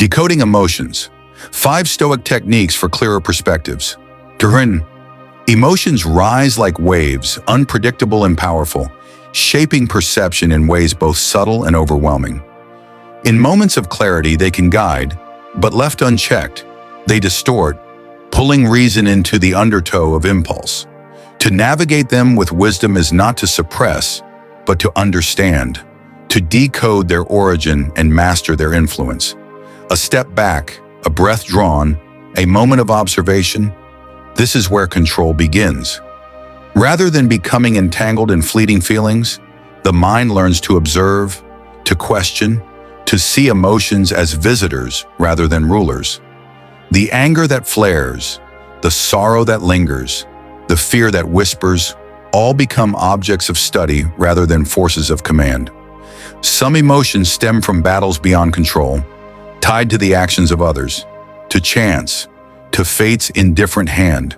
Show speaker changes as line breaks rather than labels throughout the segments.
Decoding emotions. 5 Stoic techniques for clearer perspectives. Decoding. Emotions rise like waves, unpredictable and powerful, shaping perception in ways both subtle and overwhelming. In moments of clarity, they can guide, but left unchecked, they distort, pulling reason into the undertow of impulse. To navigate them with wisdom is not to suppress, but to understand, to decode their origin and master their influence. A step back, a breath drawn, a moment of observation, this is where control begins. Rather than becoming entangled in fleeting feelings, the mind learns to observe, to question, to see emotions as visitors rather than rulers. The anger that flares, the sorrow that lingers, the fear that whispers, all become objects of study rather than forces of command. Some emotions stem from battles beyond control, tied to the actions of others, to chance, to fate's indifferent hand.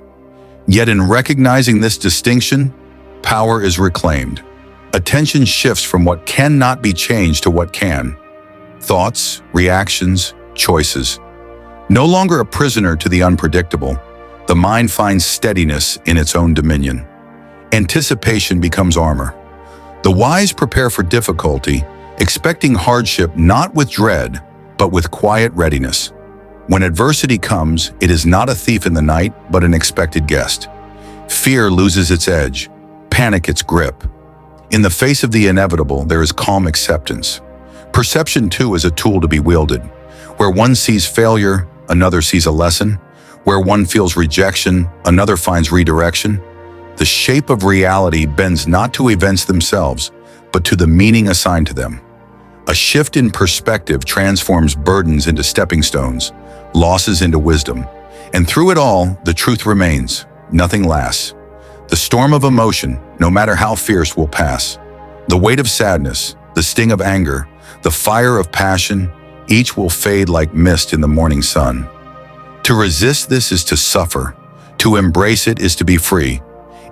Yet in recognizing this distinction, power is reclaimed. Attention shifts from what cannot be changed to what can. Thoughts, reactions, choices. No longer a prisoner to the unpredictable, the mind finds steadiness in its own dominion. Anticipation becomes armor. The wise prepare for difficulty, expecting hardship not with dread, but with quiet readiness. When adversity comes, it is not a thief in the night, but an expected guest. Fear loses its edge, panic its grip. In the face of the inevitable, there is calm acceptance. Perception, too, is a tool to be wielded. Where one sees failure, another sees a lesson. Where one feels rejection, another finds redirection. The shape of reality bends not to events themselves, but to the meaning assigned to them. A shift in perspective transforms burdens into stepping stones, losses into wisdom. And through it all, the truth remains. Nothing lasts. The storm of emotion, no matter how fierce, will pass. The weight of sadness, the sting of anger, the fire of passion, each will fade like mist in the morning sun. To resist this is to suffer. To embrace it is to be free.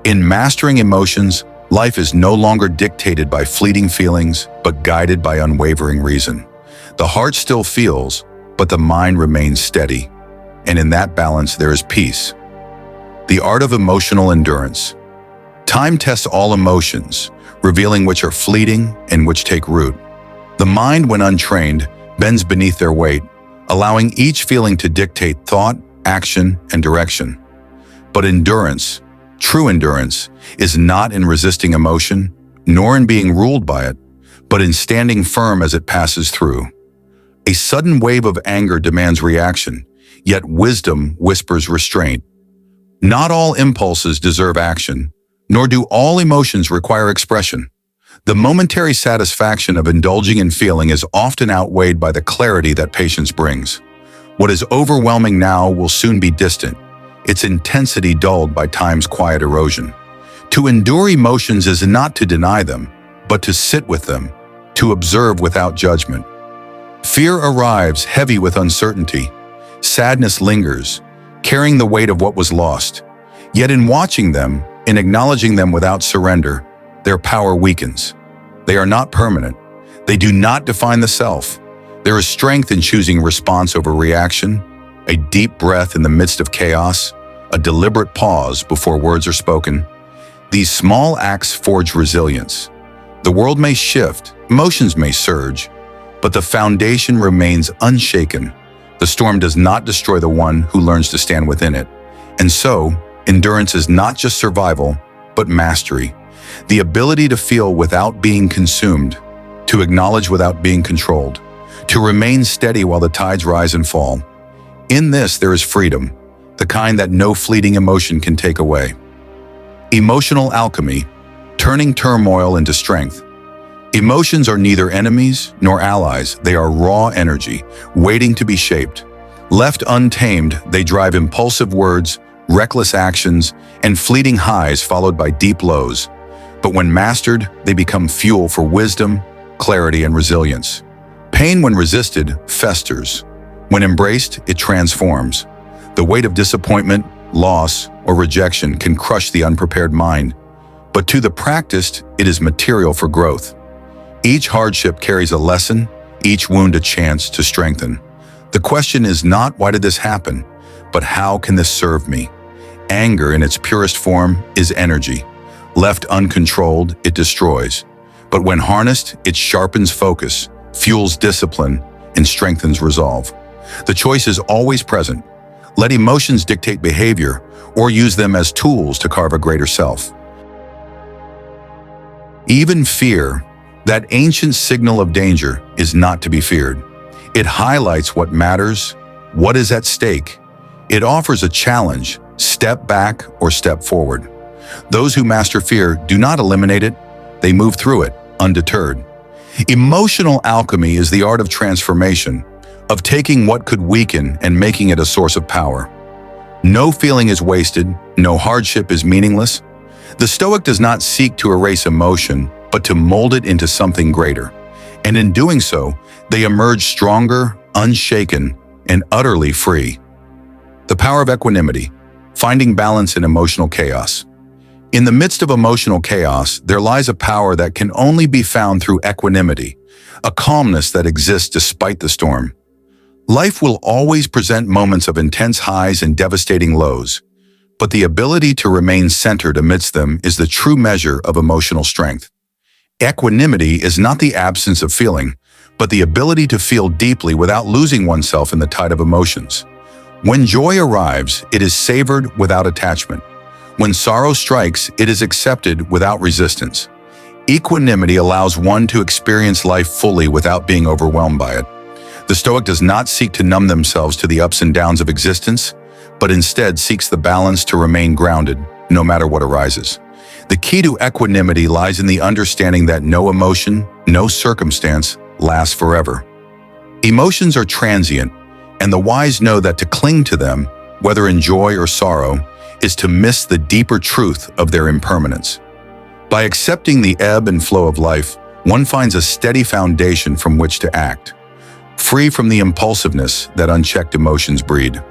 In mastering emotions, life is no longer dictated by fleeting feelings, but guided by unwavering reason. The heart still feels, but the mind remains steady. And in that balance, there is peace. The art of emotional endurance. Time tests all emotions, revealing which are fleeting and which take root. The mind, when untrained, bends beneath their weight, allowing each feeling to dictate thought, action, and direction. But endurance, true endurance, is not in resisting emotion, nor in being ruled by it, but in standing firm as it passes through. A sudden wave of anger demands reaction, yet wisdom whispers restraint. Not all impulses deserve action, nor do all emotions require expression. The momentary satisfaction of indulging in feeling is often outweighed by the clarity that patience brings. What is overwhelming now will soon be distant, its intensity dulled by time's quiet erosion. To endure emotions is not to deny them, but to sit with them, to observe without judgment. Fear arrives heavy with uncertainty. Sadness lingers, carrying the weight of what was lost. Yet in watching them, in acknowledging them without surrender, their power weakens. They are not permanent. They do not define the self. There is strength in choosing response over reaction, a deep breath in the midst of chaos, a deliberate pause before words are spoken. These small acts forge resilience. The world may shift, emotions may surge, but the foundation remains unshaken. The storm does not destroy the one who learns to stand within it. And so, endurance is not just survival, but mastery. The ability to feel without being consumed, to acknowledge without being controlled, to remain steady while the tides rise and fall. In this, there is freedom, the kind that no fleeting emotion can take away. Emotional alchemy, turning turmoil into strength. Emotions are neither enemies nor allies. They are raw energy, waiting to be shaped. Left untamed, they drive impulsive words, reckless actions, and fleeting highs followed by deep lows. But when mastered, they become fuel for wisdom, clarity, and resilience. Pain, when resisted, festers. When embraced, it transforms. The weight of disappointment, loss, or rejection can crush the unprepared mind. But to the practiced, it is material for growth. Each hardship carries a lesson, each wound a chance to strengthen. The question is not why did this happen, but how can this serve me? Anger in its purest form is energy. Left uncontrolled, it destroys. But when harnessed, it sharpens focus, fuels discipline, and strengthens resolve. The choice is always present. Let emotions dictate behavior or use them as tools to carve a greater self. Even fear, that ancient signal of danger, is not to be feared. It highlights what matters, what is at stake. It offers a challenge, step back or step forward. Those who master fear do not eliminate it, they move through it, undeterred. Emotional alchemy is the art of transformation, of taking what could weaken and making it a source of power. No feeling is wasted, no hardship is meaningless. The Stoic does not seek to erase emotion, but to mold it into something greater. And in doing so, they emerge stronger, unshaken, and utterly free. The power of equanimity, finding balance in emotional chaos. In the midst of emotional chaos, there lies a power that can only be found through equanimity, a calmness that exists despite the storm. Life will always present moments of intense highs and devastating lows, but the ability to remain centered amidst them is the true measure of emotional strength. Equanimity is not the absence of feeling, but the ability to feel deeply without losing oneself in the tide of emotions. When joy arrives, it is savored without attachment. When sorrow strikes, it is accepted without resistance. Equanimity allows one to experience life fully without being overwhelmed by it. The Stoic does not seek to numb themselves to the ups and downs of existence, but instead seeks the balance to remain grounded, no matter what arises. The key to equanimity lies in the understanding that no emotion, no circumstance lasts forever. Emotions are transient, and the wise know that to cling to them, whether in joy or sorrow, is to miss the deeper truth of their impermanence. By accepting the ebb and flow of life, one finds a steady foundation from which to act, free from the impulsiveness that unchecked emotions breed.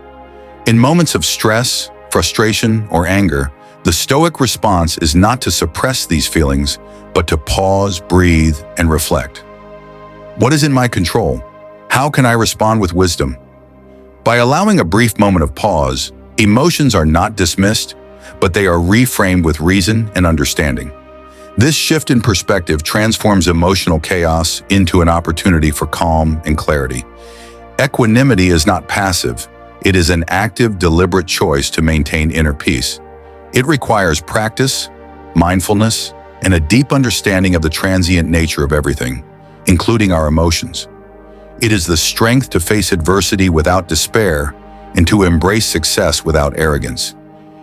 In moments of stress, frustration, or anger, the Stoic response is not to suppress these feelings, but to pause, breathe, and reflect. What is in my control? How can I respond with wisdom? By allowing a brief moment of pause, emotions are not dismissed, but they are reframed with reason and understanding. This shift in perspective transforms emotional chaos into an opportunity for calm and clarity. Equanimity is not passive. It is an active, deliberate choice to maintain inner peace. It requires practice, mindfulness, and a deep understanding of the transient nature of everything, including our emotions. It is the strength to face adversity without despair and to embrace success without arrogance.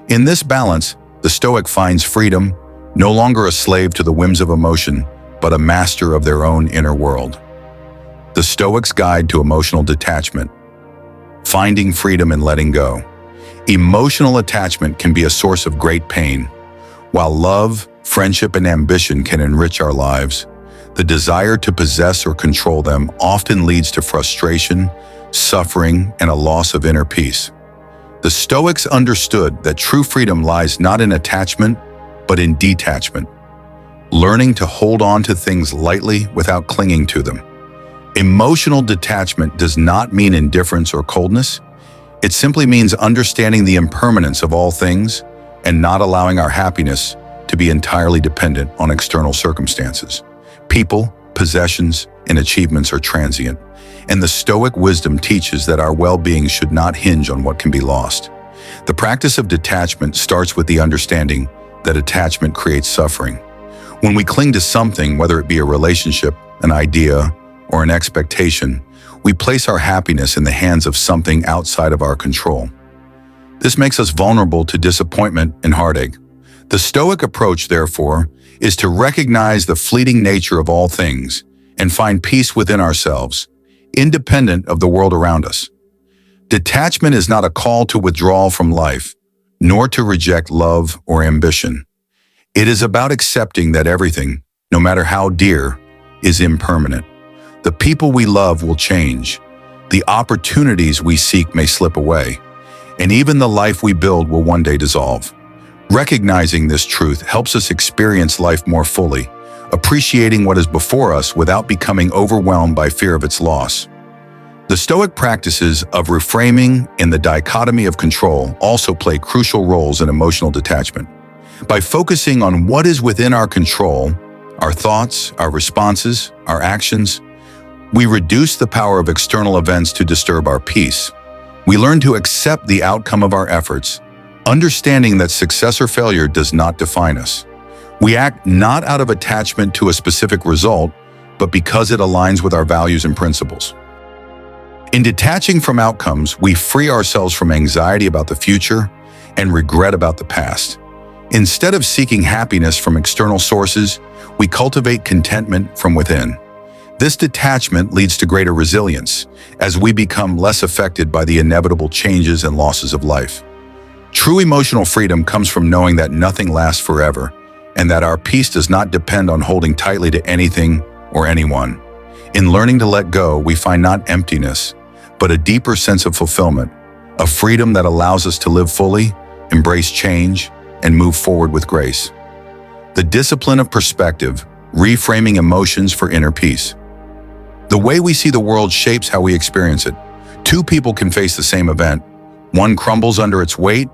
In this balance, the Stoic finds freedom, no longer a slave to the whims of emotion, but a master of their own inner world. The Stoic's Guide to Emotional Detachment. Finding freedom and letting go. Emotional attachment can be a source of great pain. While love, friendship, and ambition can enrich our lives, the desire to possess or control them often leads to frustration, suffering, and a loss of inner peace. The Stoics understood that true freedom lies not in attachment, but in detachment, learning to hold on to things lightly without clinging to them. Emotional detachment does not mean indifference or coldness. It simply means understanding the impermanence of all things and not allowing our happiness to be entirely dependent on external circumstances. People, possessions, and achievements are transient, and the Stoic wisdom teaches that our well-being should not hinge on what can be lost. The practice of detachment starts with the understanding that attachment creates suffering. When we cling to something, whether it be a relationship, an idea, or an expectation, we place our happiness in the hands of something outside of our control. This makes us vulnerable to disappointment and heartache. The Stoic approach, therefore, is to recognize the fleeting nature of all things and find peace within ourselves, independent of the world around us. Detachment is not a call to withdrawal from life, nor to reject love or ambition. It is about accepting that everything, no matter how dear, is impermanent. The people we love will change, the opportunities we seek may slip away, and even the life we build will one day dissolve. Recognizing this truth helps us experience life more fully, appreciating what is before us without becoming overwhelmed by fear of its loss. The Stoic practices of reframing and the dichotomy of control also play crucial roles in emotional detachment. By focusing on what is within our control, our thoughts, our responses, our actions, we reduce the power of external events to disturb our peace. We learn to accept the outcome of our efforts, understanding that success or failure does not define us. We act not out of attachment to a specific result, but because it aligns with our values and principles. In detaching from outcomes, we free ourselves from anxiety about the future and regret about the past. Instead of seeking happiness from external sources, we cultivate contentment from within. This detachment leads to greater resilience, as we become less affected by the inevitable changes and losses of life. True emotional freedom comes from knowing that nothing lasts forever, and that our peace does not depend on holding tightly to anything or anyone. In learning to let go, we find not emptiness, but a deeper sense of fulfillment, a freedom that allows us to live fully, embrace change, and move forward with grace. The discipline of perspective, reframing emotions for inner peace. The way we see the world shapes how we experience it. Two people can face the same event. One crumbles under its weight,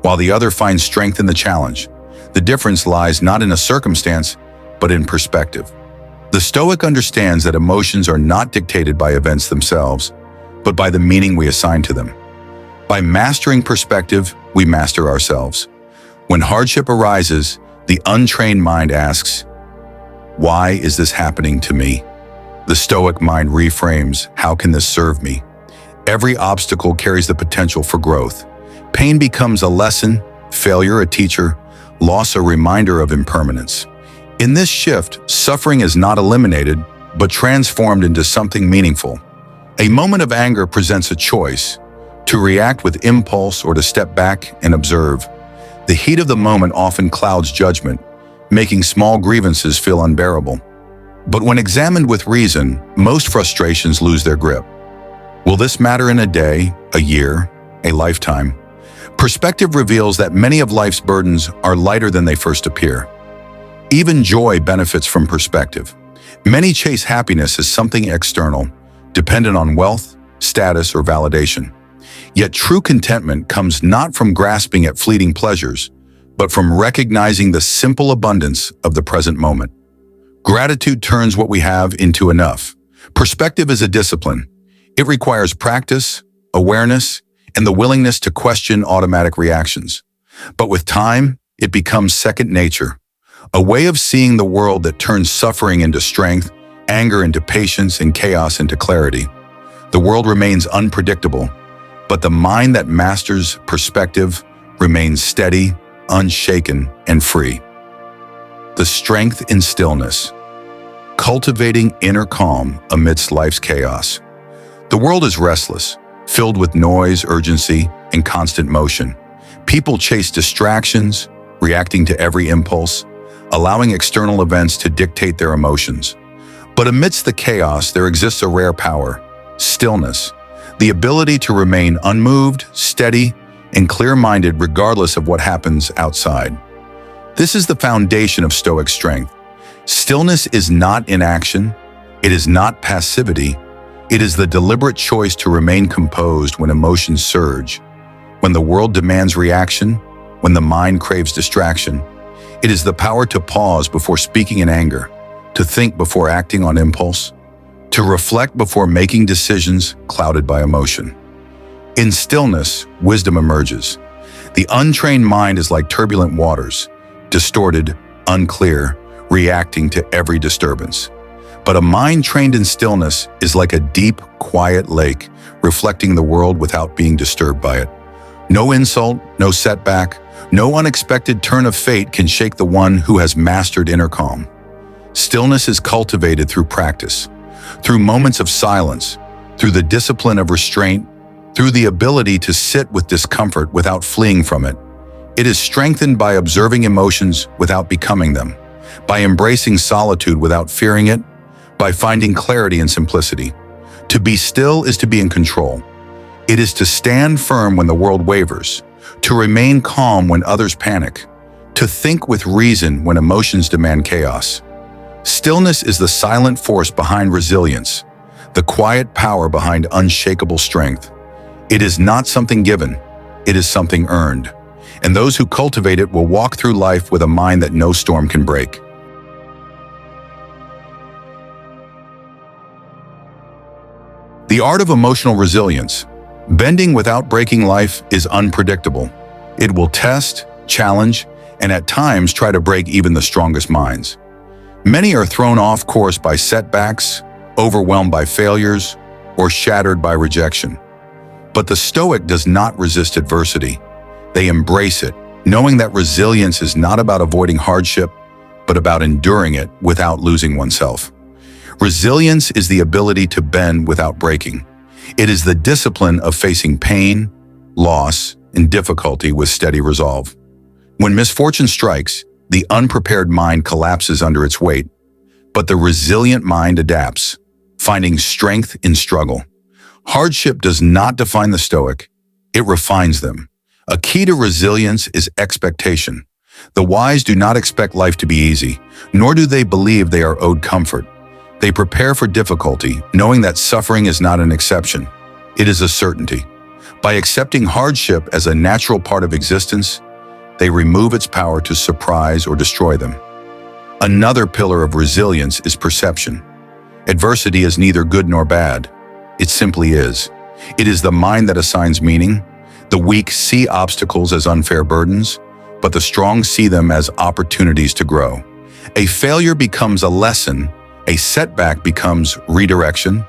while the other finds strength in the challenge. The difference lies not in a circumstance, but in perspective. The Stoic understands that emotions are not dictated by events themselves, but by the meaning we assign to them. By mastering perspective, we master ourselves. When hardship arises, the untrained mind asks, "Why is this happening to me?" The Stoic mind reframes, "How can this serve me?" Every obstacle carries the potential for growth. Pain becomes a lesson, failure a teacher, loss a reminder of impermanence. In this shift, suffering is not eliminated, but transformed into something meaningful. A moment of anger presents a choice, to react with impulse or to step back and observe. The heat of the moment often clouds judgment, making small grievances feel unbearable. But when examined with reason, most frustrations lose their grip. Will this matter in a day, a year, a lifetime? Perspective reveals that many of life's burdens are lighter than they first appear. Even joy benefits from perspective. Many chase happiness as something external, dependent on wealth, status, or validation. Yet true contentment comes not from grasping at fleeting pleasures, but from recognizing the simple abundance of the present moment. Gratitude turns what we have into enough. Perspective is a discipline. It requires practice, awareness, and the willingness to question automatic reactions. But with time, it becomes second nature, a way of seeing the world that turns suffering into strength, anger into patience, and chaos into clarity. The world remains unpredictable, but the mind that masters perspective remains steady, unshaken, and free. The strength in stillness. Cultivating inner calm amidst life's chaos. The world is restless, filled with noise, urgency, and constant motion. People chase distractions, reacting to every impulse, allowing external events to dictate their emotions. But amidst the chaos, there exists a rare power, stillness, the ability to remain unmoved, steady, and clear-minded regardless of what happens outside. This is the foundation of Stoic strength. Stillness is not inaction, it is not passivity, it is the deliberate choice to remain composed when emotions surge, when the world demands reaction, when the mind craves distraction. It is the power to pause before speaking in anger, to think before acting on impulse, to reflect before making decisions clouded by emotion. In stillness, wisdom emerges. The untrained mind is like turbulent waters, distorted, unclear, reacting to every disturbance. But a mind trained in stillness is like a deep, quiet lake, reflecting the world without being disturbed by it. No insult, no setback, no unexpected turn of fate can shake the one who has mastered inner calm. Stillness is cultivated through practice, through moments of silence, through the discipline of restraint, through the ability to sit with discomfort without fleeing from it. It is strengthened by observing emotions without becoming them, by embracing solitude without fearing it, by finding clarity in simplicity. To be still is to be in control. It is to stand firm when the world wavers, to remain calm when others panic, to think with reason when emotions demand chaos. Stillness is the silent force behind resilience, the quiet power behind unshakable strength. It is not something given, it is something earned. And those who cultivate it will walk through life with a mind that no storm can break. The art of emotional resilience. Bending without breaking life is unpredictable. It will test, challenge, and at times try to break even the strongest minds. Many are thrown off course by setbacks, overwhelmed by failures, or shattered by rejection. But the Stoic does not resist adversity. They embrace it, knowing that resilience is not about avoiding hardship, but about enduring it without losing oneself. Resilience is the ability to bend without breaking. It is the discipline of facing pain, loss, and difficulty with steady resolve. When misfortune strikes, the unprepared mind collapses under its weight, but the resilient mind adapts, finding strength in struggle. Hardship does not define the Stoic, it refines them. A key to resilience is expectation. The wise do not expect life to be easy, nor do they believe they are owed comfort. They prepare for difficulty, knowing that suffering is not an exception. It is a certainty. By accepting hardship as a natural part of existence, they remove its power to surprise or destroy them. Another pillar of resilience is perception. Adversity is neither good nor bad. It simply is. It is the mind that assigns meaning. The weak see obstacles as unfair burdens, but the strong see them as opportunities to grow. A failure becomes a lesson. A setback becomes redirection.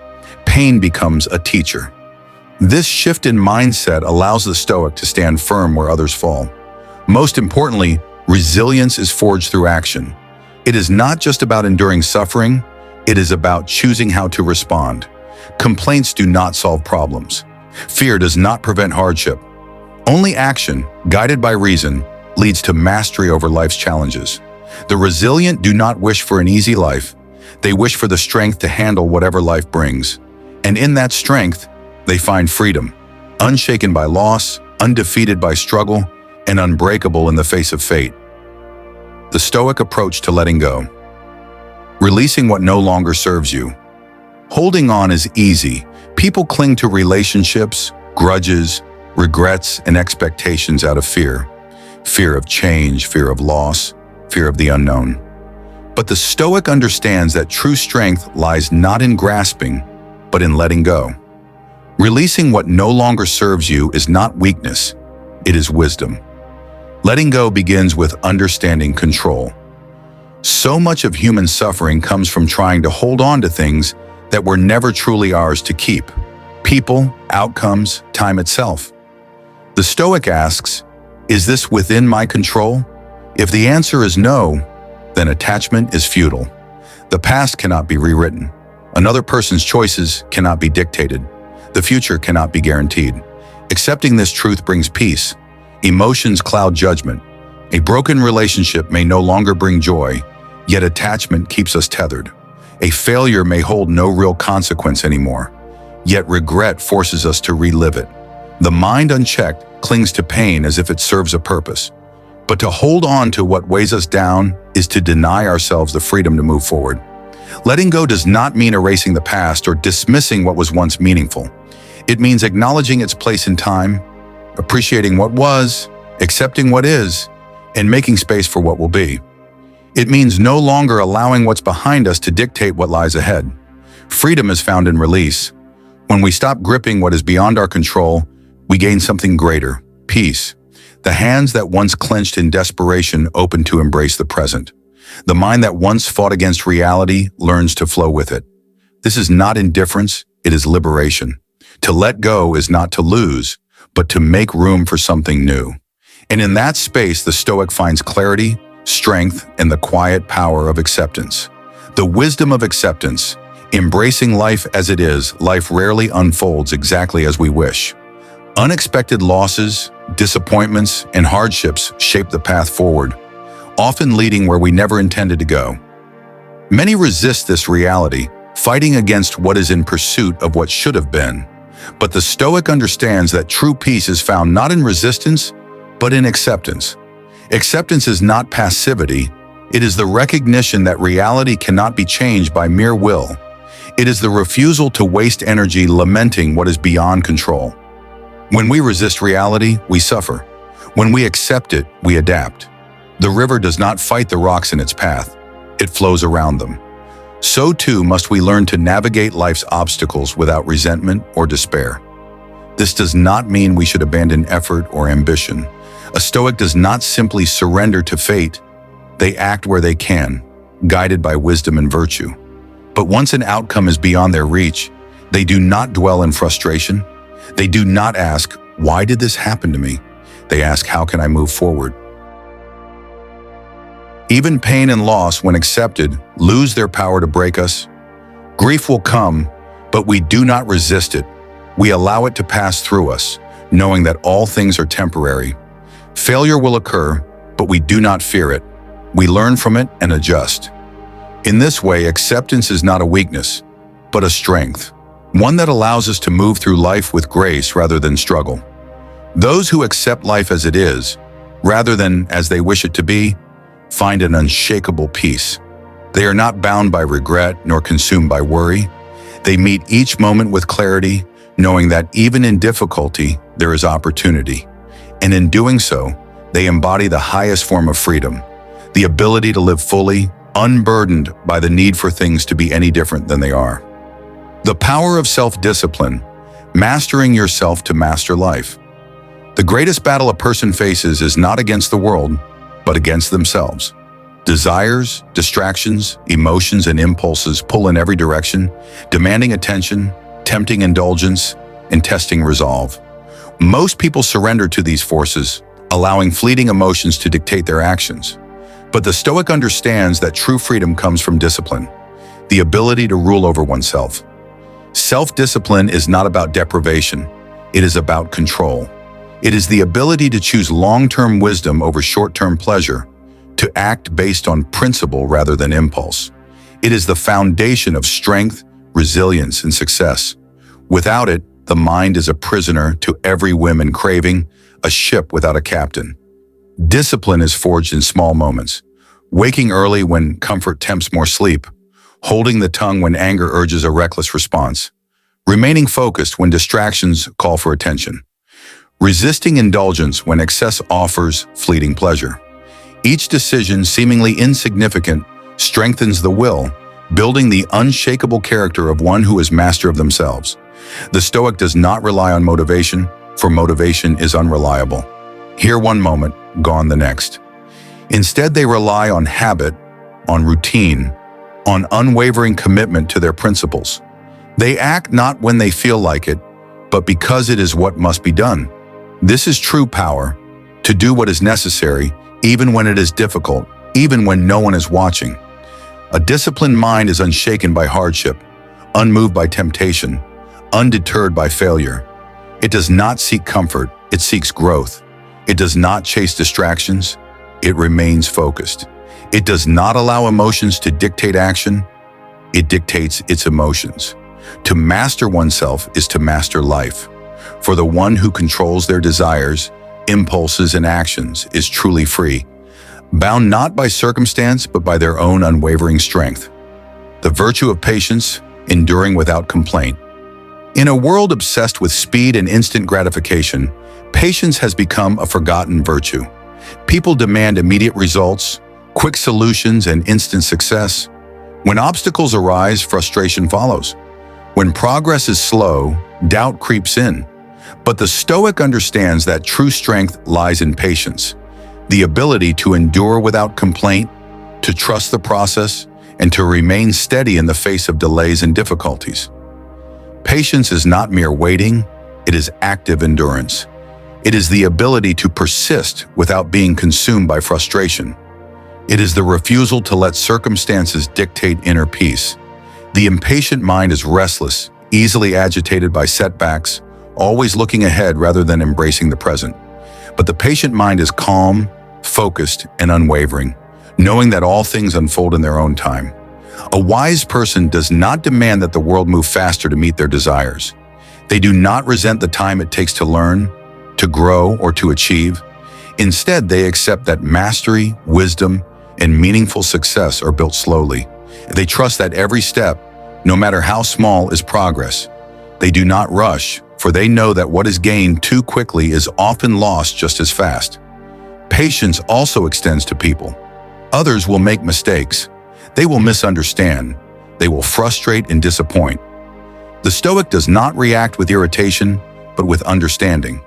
Pain becomes a teacher. This shift in mindset allows the Stoic to stand firm where others fall. Most importantly, resilience is forged through action. It is not just about enduring suffering, it is about choosing how to respond. Complaints do not solve problems. Fear does not prevent hardship. Only action, guided by reason, leads to mastery over life's challenges. The resilient do not wish for an easy life. They wish for the strength to handle whatever life brings. And in that strength, they find freedom, unshaken by loss, undefeated by struggle, and unbreakable in the face of fate. The Stoic approach to letting go. Releasing what no longer serves you. Holding on is easy. People cling to relationships, grudges, regrets, and expectations out of fear. Fear of change, fear of loss, fear of the unknown. But the Stoic understands that true strength lies not in grasping, but in letting go. Releasing what no longer serves you is not weakness, it is wisdom. Letting go begins with understanding control. So much of human suffering comes from trying to hold on to things that were never truly ours to keep. People, outcomes, time itself. The Stoic asks, is this within my control? If the answer is no, then attachment is futile. The past cannot be rewritten. Another person's choices cannot be dictated. The future cannot be guaranteed. Accepting this truth brings peace. Emotions cloud judgment. A broken relationship may no longer bring joy, yet attachment keeps us tethered. A failure may hold no real consequence anymore, yet regret forces us to relive it. The mind unchecked clings to pain as if it serves a purpose. But to hold on to what weighs us down is to deny ourselves the freedom to move forward. Letting go does not mean erasing the past or dismissing what was once meaningful. It means acknowledging its place in time, appreciating what was, accepting what is, and making space for what will be. It means no longer allowing what's behind us to dictate what lies ahead. Freedom is found in release. When we stop gripping what is beyond our control, we gain something greater, peace. The hands that once clenched in desperation open to embrace the present. The mind that once fought against reality learns to flow with it. This is not indifference, it is liberation. To let go is not to lose, but to make room for something new. And in that space, the Stoic finds clarity, strength, and the quiet power of acceptance. The wisdom of acceptance. Embracing life as it is, life rarely unfolds exactly as we wish. Unexpected losses, disappointments, and hardships shape the path forward, often leading where we never intended to go. Many resist this reality, fighting against what is in pursuit of what should have been. But the Stoic understands that true peace is found not in resistance, but in acceptance. Acceptance is not passivity, it is the recognition that reality cannot be changed by mere will. It is the refusal to waste energy lamenting what is beyond control. When we resist reality, we suffer. When we accept it, we adapt. The river does not fight the rocks in its path. It flows around them. So too must we learn to navigate life's obstacles without resentment or despair. This does not mean we should abandon effort or ambition. A Stoic does not simply surrender to fate. They act where they can, guided by wisdom and virtue. But once an outcome is beyond their reach, they do not dwell in frustration. They do not ask, "Why did this happen to me?" They ask, "How can I move forward?" Even pain and loss, when accepted, lose their power to break us. Grief will come, but we do not resist it. We allow it to pass through us, knowing that all things are temporary. Failure will occur, but we do not fear it. We learn from it and adjust. In this way, acceptance is not a weakness, but a strength, one that allows us to move through life with grace rather than struggle. Those who accept life as it is, rather than as they wish it to be, find an unshakable peace. They are not bound by regret nor consumed by worry. They meet each moment with clarity, knowing that even in difficulty, there is opportunity. And in doing so, they embody the highest form of freedom, the ability to live fully, unburdened by the need for things to be any different than they are. The power of self-discipline, mastering yourself to master life. The greatest battle a person faces is not against the world, but against themselves. Desires, distractions, emotions, and impulses pull in every direction, demanding attention, tempting indulgence, and testing resolve. Most people surrender to these forces, allowing fleeting emotions to dictate their actions. But the Stoic understands that true freedom comes from discipline, the ability to rule over oneself. Self-discipline is not about deprivation, it is about control. It is the ability to choose long-term wisdom over short-term pleasure, to act based on principle rather than impulse. It is the foundation of strength, resilience, and success. Without it, the mind is a prisoner to every whim and craving, a ship without a captain. Discipline is forged in small moments, waking early when comfort tempts more sleep, holding the tongue when anger urges a reckless response, remaining focused when distractions call for attention, resisting indulgence when excess offers fleeting pleasure. Each decision, seemingly insignificant, strengthens the will, building the unshakable character of one who is master of themselves. The Stoic does not rely on motivation, for motivation is unreliable. Here one moment, gone the next. Instead, they rely on habit, on routine, on unwavering commitment to their principles. They act not when they feel like it, but because it is what must be done. This is true power, to do what is necessary, even when it is difficult, even when no one is watching. A disciplined mind is unshaken by hardship, unmoved by temptation, undeterred by failure. It does not seek comfort, it seeks growth. It does not chase distractions, it remains focused. It does not allow emotions to dictate action, it dictates its emotions. To master oneself is to master life. For the one who controls their desires, impulses, and actions is truly free, bound not by circumstance but by their own unwavering strength. The virtue of patience, enduring without complaint. In a world obsessed with speed and instant gratification, patience has become a forgotten virtue. People demand immediate results, quick solutions, and instant success. When obstacles arise, frustration follows. When progress is slow, doubt creeps in. But the Stoic understands that true strength lies in patience, the ability to endure without complaint, to trust the process, and to remain steady in the face of delays and difficulties. Patience is not mere waiting, it is active endurance. It is the ability to persist without being consumed by frustration. It is the refusal to let circumstances dictate inner peace. The impatient mind is restless, easily agitated by setbacks, always looking ahead rather than embracing the present. But the patient mind is calm, focused, and unwavering, knowing that all things unfold in their own time. A wise person does not demand that the world move faster to meet their desires. They do not resent the time it takes to learn, to grow, or to achieve. Instead, they accept that mastery, wisdom, and meaningful success are built slowly. They trust that every step, no matter how small, is progress. They do not rush, for they know that what is gained too quickly is often lost just as fast. Patience also extends to people. Others will make mistakes. They will misunderstand. They will frustrate and disappoint. The Stoic does not react with irritation, but with understanding.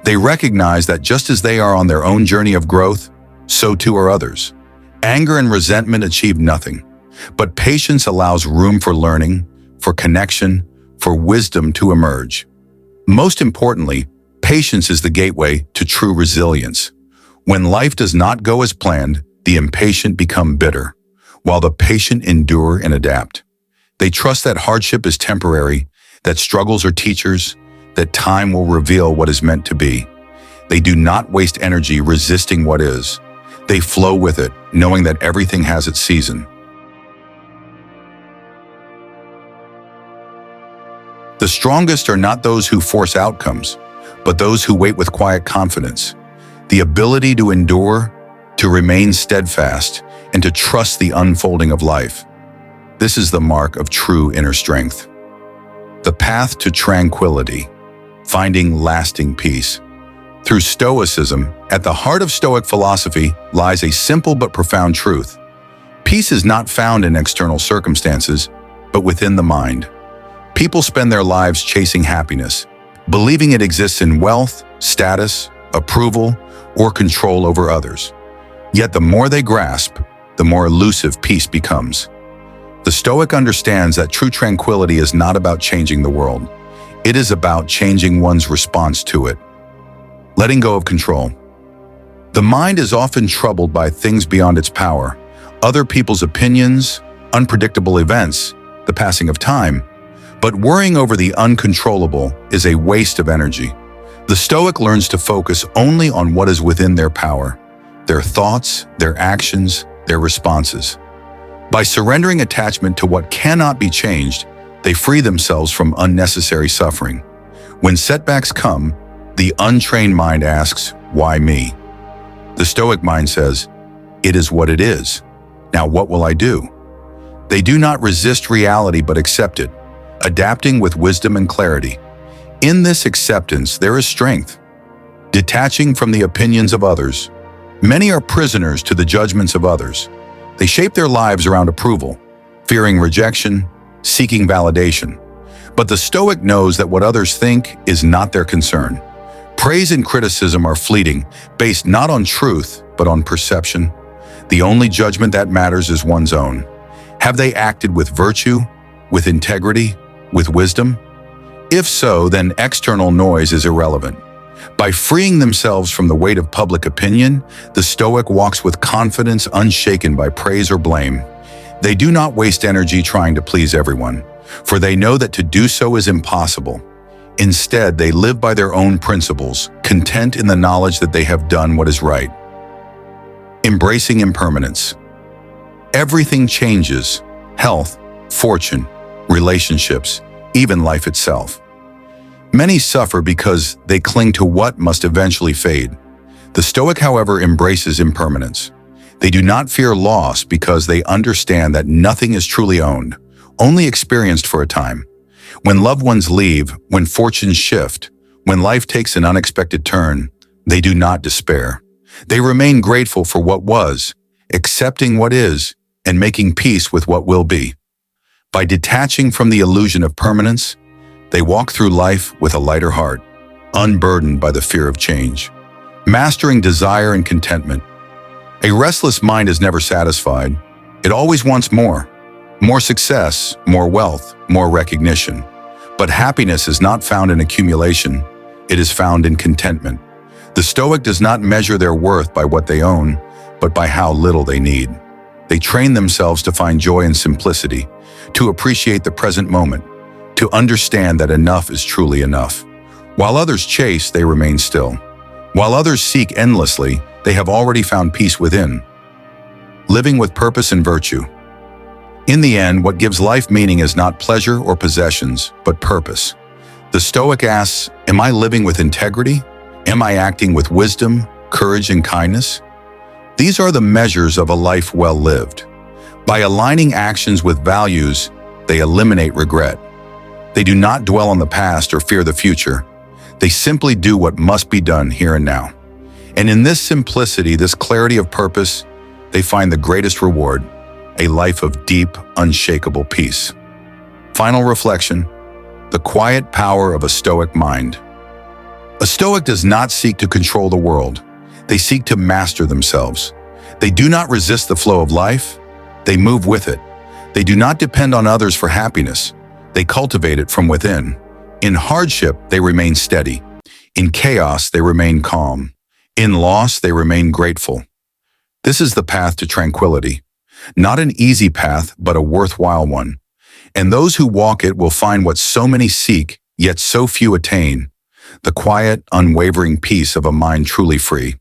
They recognize that just as they are on their own journey of growth, so too are others. Anger and resentment achieve nothing, but patience allows room for learning, for connection, for wisdom to emerge. Most importantly, patience is the gateway to true resilience. When life does not go as planned, the impatient become bitter, while the patient endure and adapt. They trust that hardship is temporary, that struggles are teachers, that time will reveal what is meant to be. They do not waste energy resisting what is. They flow with it, knowing that everything has its season. The strongest are not those who force outcomes, but those who wait with quiet confidence. The ability to endure, to remain steadfast, and to trust the unfolding of life. This is the mark of true inner strength. The path to tranquility, finding lasting peace. Through Stoicism, at the heart of Stoic philosophy lies a simple but profound truth. Peace is not found in external circumstances, but within the mind. People spend their lives chasing happiness, believing it exists in wealth, status, approval, or control over others. Yet the more they grasp, the more elusive peace becomes. The Stoic understands that true tranquility is not about changing the world. It is about changing one's response to it. Letting go of control. The mind is often troubled by things beyond its power, other people's opinions, unpredictable events, the passing of time. But worrying over the uncontrollable is a waste of energy. The Stoic learns to focus only on what is within their power, their thoughts, their actions, their responses. By surrendering attachment to what cannot be changed, they free themselves from unnecessary suffering. When setbacks come, the untrained mind asks, "Why me?" The Stoic mind says, "It is what it is. Now what will I do?" They do not resist reality but accept it, adapting with wisdom and clarity. In this acceptance, there is strength. Detaching from the opinions of others. Many are prisoners to the judgments of others. They shape their lives around approval, fearing rejection, seeking validation. But the Stoic knows that what others think is not their concern. Praise and criticism are fleeting, based not on truth, but on perception. The only judgment that matters is one's own. Have they acted with virtue, with integrity, with wisdom? If so, then external noise is irrelevant. By freeing themselves from the weight of public opinion, the Stoic walks with confidence unshaken by praise or blame. They do not waste energy trying to please everyone, for they know that to do so is impossible. Instead, they live by their own principles, content in the knowledge that they have done what is right. Embracing impermanence. Everything changes: health, fortune, relationships, even life itself. Many suffer because they cling to what must eventually fade. The Stoic, however, embraces impermanence. They do not fear loss because they understand that nothing is truly owned, only experienced for a time. When loved ones leave, when fortunes shift, when life takes an unexpected turn, they do not despair. They remain grateful for what was, accepting what is, and making peace with what will be. By detaching from the illusion of permanence, they walk through life with a lighter heart, unburdened by the fear of change. Mastering desire and contentment. A restless mind is never satisfied. It always wants more. More success, more wealth, more recognition. But happiness is not found in accumulation. It is found in contentment. The Stoic does not measure their worth by what they own, but by how little they need. They train themselves to find joy in simplicity, to appreciate the present moment, to understand that enough is truly enough. While others chase, they remain still. While others seek endlessly, they have already found peace within. Living with purpose and virtue. In the end, what gives life meaning is not pleasure or possessions, but purpose. The Stoic asks, am I living with integrity? Am I acting with wisdom, courage, and kindness? These are the measures of a life well lived. By aligning actions with values, They eliminate regret. They do not dwell on the past or fear the future. They simply do what must be done here and now. And in this simplicity, this clarity of purpose, they find the greatest reward, a life of deep, unshakable peace. Final reflection: the quiet power of a Stoic mind. A Stoic does not seek to control the world. They seek to master themselves. They do not resist the flow of life. They move with it. They do not depend on others for happiness. They cultivate it from within. In hardship, they remain steady. In chaos, they remain calm. In loss, they remain grateful. This is the path to tranquility. Not an easy path, but a worthwhile one. And those who walk it will find what so many seek, yet so few attain: the quiet, unwavering peace of a mind truly free.